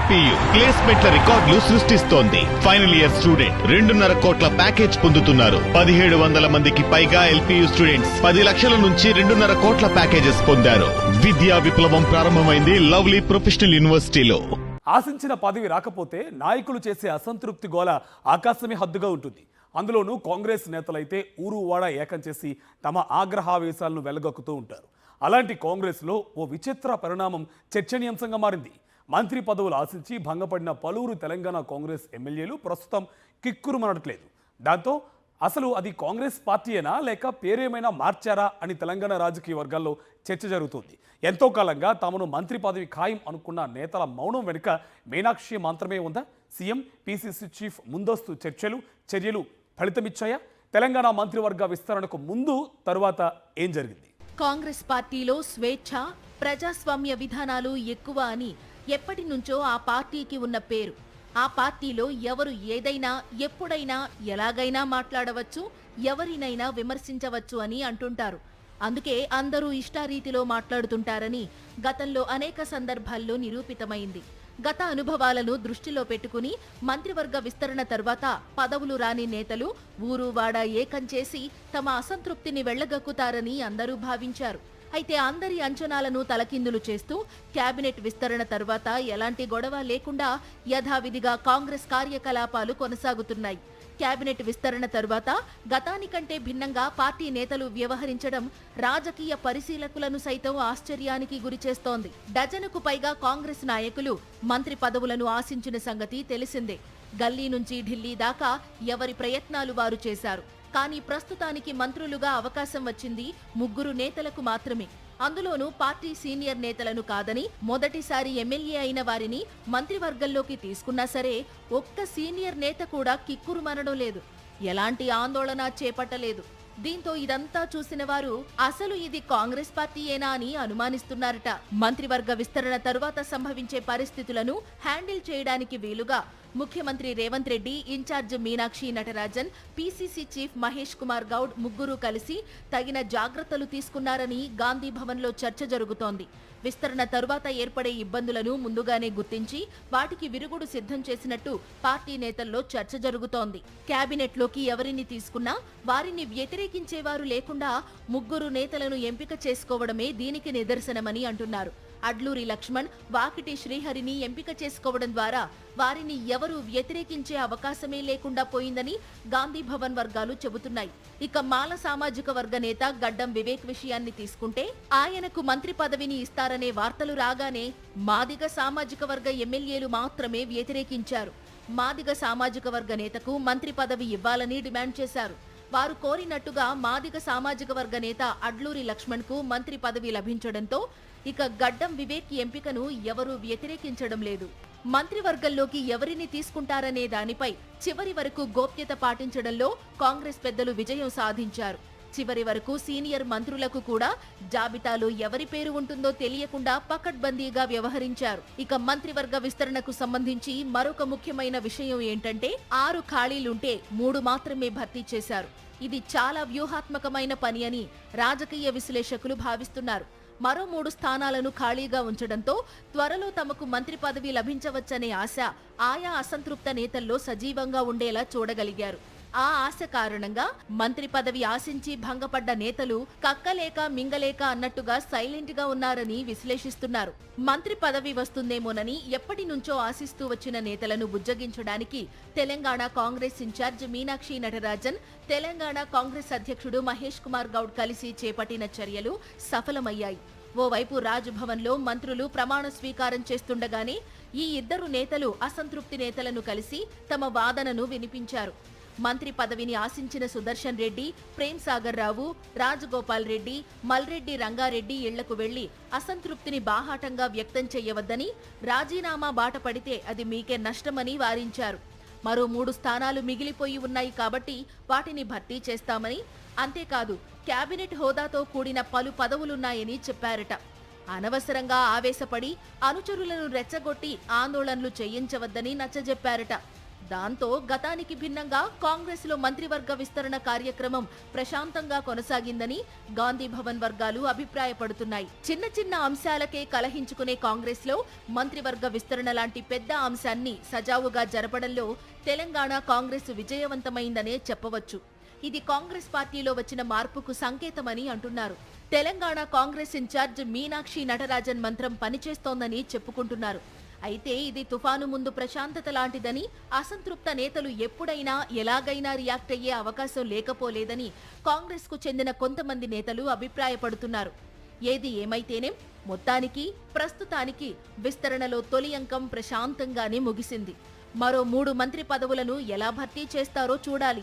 LPU ప్లేస్మెంట్ల రికార్డులు సృష్టిస్తోంది. Final year student 2.5 కోట్ల ప్యాకేజ్ పొందుతున్నారు. 1700 మందికి పైగా ఎల్పీయూ స్టూడెంట్స్ 10 లక్షల నుంచి 2.5 కోట్ల ప్యాకేజెస్ పొందారు. విద్యా విప్లవం ప్రారంభమైంది లవ్లీ ప్రొఫెషనల్ యూనివర్సిటీలో. ఆశించిన పదవి రాకపోతే నాయకులు చేసే అసంతృప్తి గోల ఆకాశమే హద్దుగా ఉంటుంది. అందులోనూ కాంగ్రెస్ నేతలైతే ఊరు వాడ ఏకం చేసి తమ ఆగ్రహావేశాలను వెలగక్కుతూ ఉంటారు. అలాంటి కాంగ్రెస్లో ఓ విచిత్ర పరిణామం చర్చనీయాంశంగా మారింది. మంత్రి పదవులు ఆశించి భంగపడిన పలువురు తెలంగాణ కాంగ్రెస్ ఎమ్మెల్యేలు ప్రస్తుతం కిక్కురుమనట్లేదు. దాంతో అసలు అది కాంగ్రెస్ పార్టీయేనా లేక పేరేమైనా మార్చారా అని తెలంగాణ రాజకీయ వర్గాల్లో చర్చ జరుగుతుంది. ఎంతో కాలంగా తమను మంత్రి పదవి ఖాయం అనుకున్న నేతల మౌనం వెనుక మీనాక్షి మాత్రమే ఉందా? సీఎం, పీసీసీ చీఫ్ ముందస్తు చర్యలు ఫలితమిచ్చాయా? తెలంగాణ మంత్రివర్గ విస్తరణకు ముందు తరువాత ఏం జరిగింది? కాంగ్రెస్ పార్టీలో స్వేచ్ఛ, ప్రజాస్వామ్య విధానాలు ఎక్కువ అని ఎప్పటి నుంచో ఆ పార్టీకి ఉన్న పేరు. ఆ పార్టీలో ఎవరు ఏదైనా ఎప్పుడైనా ఎలాగైనా మాట్లాడవచ్చు, ఎవరినైనా విమర్శించవచ్చు అని అంటుంటారు. అందుకే అందరూ ఇష్టారీతిలో మాట్లాడుతుంటారని గతంలో అనేక సందర్భాల్లో నిరూపితమైంది. గత అనుభవాలను దృష్టిలో పెట్టుకుని మంత్రివర్గ విస్తరణ తర్వాత పదవులు రాని నేతలు ఊరు వాడ ఏకం చేసి తమ అసంతృప్తిని వెళ్లగక్కుతారని అందరూ భావించారు. అయితే అందరి అంచనాలను తలకిందులు చేస్తూ కేబినెట్ విస్తరణ తర్వాత ఎలాంటి గొడవ లేకుండా యథావిధిగా కాంగ్రెస్ కార్యకలాపాలు కొనసాగుతున్నాయి. కేబినెట్ విస్తరణ తరువాత గతానికంటే భిన్నంగా పార్టీ నేతలు వ్యవహరించడం రాజకీయ పరిశీలకులను సైతం ఆశ్చర్యానికి గురిచేస్తోంది. డజనుకు పైగా కాంగ్రెస్ నాయకులు మంత్రి పదవులను ఆశించిన సంగతి తెలిసిందే. గల్లీ నుంచి ఢిల్లీ దాకా ఎవరి ప్రయత్నాలు వారు చేశారు. కానీ ప్రస్తుతానికి మంత్రులుగా అవకాశం వచ్చింది 3 నేతలకు మాత్రమే. అందులోనూ పార్టీ సీనియర్ నేతలను కాదని మొదటిసారి ఎమ్మెల్యే అయిన వారిని మంత్రివర్గంలోకి తీసుకున్నా సరే ఒక్క సీనియర్ నేత కూడా కిక్కురుమనడం లేదు, ఎలాంటి ఆందోళన చేపట్టలేదు. దీంతో ఇదంతా చూసిన వారు అసలు ఇది కాంగ్రెస్ పార్టీయేనా అని అనుమానిస్తున్నారట. మంత్రివర్గ విస్తరణ తరువాత సంభవించే పరిస్థితులను హ్యాండిల్ చేయడానికి వీలుగా ముఖ్యమంత్రి Revanth Reddy, incharge Meenakshi Natarajan, PCC chief Mahesh Kumar Goud ముగ్గురు కలిసి తగిన జాగ్రత్తలు తీసుకున్నారని గాంధీ భవన్లో చర్చ జరుగుతోంది. విస్తరణ తరువాత ఏర్పడే ఇబ్బందులను ముందుగానే గుర్తించి వాటికి విరుగుడు సిద్ధం చేసినట్టు పార్టీ నేతల్లో చర్చ జరుగుతోంది. కేబినెట్లోకి ఎవరిని తీసుకున్నా వారిని వ్యతిరేకించేవారు లేకుండా 3 నేతలను ఎంపిక చేసుకోవడమే దీనికి నిదర్శనమని అంటున్నారు. అడ్లూరి లక్ష్మణ్, వాకిటి శ్రీహరిని ఎంపిక చేసుకోవడం ద్వారా వారిని ఎవరూ వ్యతిరేకించే అవకాశమే లేకుండా పోయిందని గాంధీ భవన్ వర్గాలు చెబుతున్నాయి. ఇక మాల సామాజిక వర్గ నేత గడ్డం వివేక్ విషయాన్ని తీసుకుంటే ఆయనకు మంత్రి పదవిని ఇస్తారనే వార్తలు రాగానే మాదిగ సామాజిక వర్గ ఎమ్మెల్యేలు మాత్రమే వ్యతిరేకించారు. మాదిగ సామాజిక వర్గ నేతకు మంత్రి పదవి ఇవ్వాలని డిమాండ్ చేశారు. వారు కోరినట్టుగా మాదిగ సామాజిక వర్గ నేత అడ్లూరి లక్ష్మణ్ కు మంత్రి పదవి లభించడంతో ఇక గడ్డం వివేక్ ఎంపికను ఎవరూ వ్యతిరేకించడం లేదు. మంత్రివర్గంలోకి ఎవరిని తీసుకుంటారనే దానిపై చివరి వరకు గోప్యత పాటించడంలో కాంగ్రెస్ పెద్దలు విజయం సాధించారు. చివరి వరకు సీనియర్ మంత్రులకు కూడా జాబితాలో ఎవరి పేరు ఉంటుందో తెలియకుండా పకడ్బందీగా వ్యవహరించారు. ఇక మంత్రివర్గ విస్తరణకు సంబంధించి మరొక ముఖ్యమైన విషయం ఏంటంటే 6 ఖాళీలుంటే 3 మాత్రమే భర్తీ చేశారు. ఇది చాలా వ్యూహాత్మకమైన పని అని రాజకీయ విశ్లేషకులు భావిస్తున్నారు. మరో 3 స్థానాలను ఖాళీగా ఉంచడంతో త్వరలో తమకు మంత్రి పదవి లభించవచ్చనే ఆశ ఆయా అసంతృప్త నేతల్లో సజీవంగా ఉండేలా చూడగలిగారు. ఆ ఆశ కారణంగా మంత్రి పదవి ఆశించి భంగపడ్డ నేతలు కక్కలేక మింగలేక అన్నట్టుగా సైలెంట్ గా ఉన్నారని విశ్లేషిస్తున్నారు. మంత్రి పదవి వస్తుందేమోనని ఎప్పటి నుంచో ఆశిస్తూ వచ్చిన నేతలను బుజ్జగించడానికి తెలంగాణ కాంగ్రెస్ ఇన్ఛార్జ్ మీనాక్షి నటరాజన్, తెలంగాణ కాంగ్రెస్ అధ్యక్షుడు మహేష్ కుమార్ గౌడ్ కలిసి చేపట్టిన చర్యలు సఫలమయ్యాయి. ఓవైపు రాజ్భవన్లో మంత్రులు ప్రమాణ స్వీకారం చేస్తుండగానే ఈ 2 నేతలు అసంతృప్తి నేతలను కలిసి తమ వాదనను వినిపించారు. మంత్రి పదవిని ఆశించిన సుదర్శన్ రెడ్డి, ప్రేమ్ సాగర్ రావు, రాజగోపాల్ రెడ్డి, మల్రెడ్డి రంగారెడ్డి ఇళ్లకు వెళ్లి అసంతృప్తిని బాహాటంగా వ్యక్తం చేయవద్దని, రాజీనామా బాట పడితే అది మీకే నష్టమని వారించారు. మరో 3 స్థానాలు మిగిలిపోయి ఉన్నాయి కాబట్టి వాటిని భర్తీ చేస్తామని, అంతేకాదు కేబినెట్ హోదాతో కూడిన పలు పదవులున్నాయని చెప్పారట. అనవసరంగా ఆవేశపడి అనుచరులను రెచ్చగొట్టి ఆందోళనలు చేయించవద్దని నచ్చజెప్పారట. దాంతో గతానికి భిన్నంగా కాంగ్రెస్లో మంత్రివర్గ విస్తరణ కార్యక్రమం ప్రశాంతంగా కొనసాగిందని గాంధీ భవన్ వర్గాలు అభిప్రాయపడుతున్నాయి. చిన్న చిన్న అంశాలకే కలహించుకునే కాంగ్రెస్లో మంత్రివర్గ విస్తరణ లాంటి పెద్ద అంశాన్ని సజావుగా జరపడంలో తెలంగాణ కాంగ్రెస్ విజయవంతమైందనే చెప్పవచ్చు. ఇది కాంగ్రెస్ పార్టీలో వచ్చిన మార్పుకు సంకేతమని అంటున్నారు. తెలంగాణ కాంగ్రెస్ ఇన్ఛార్జ్ మీనాక్షి నటరాజన్ మంత్రం పనిచేస్తోందని చెప్పుకుంటున్నారు. అయితే ఇది తుఫాను ముందు ప్రశాంతత లాంటిదని, అసంతృప్త నేతలు ఎప్పుడైనా ఎలాగైనా రియాక్ట్ అయ్యే అవకాశం లేకపోలేదని కాంగ్రెస్ కు చెందిన కొంతమంది నేతలు అభిప్రాయపడుతున్నారు. ఏది ఏమైతేనేం మొత్తానికి ప్రస్తుతానికి విస్తరణలో తొలి అంకం ప్రశాంతంగానే ముగిసింది. మరో 3 మంత్రి పదవులను ఎలా భర్తీ చేస్తారో చూడాలి.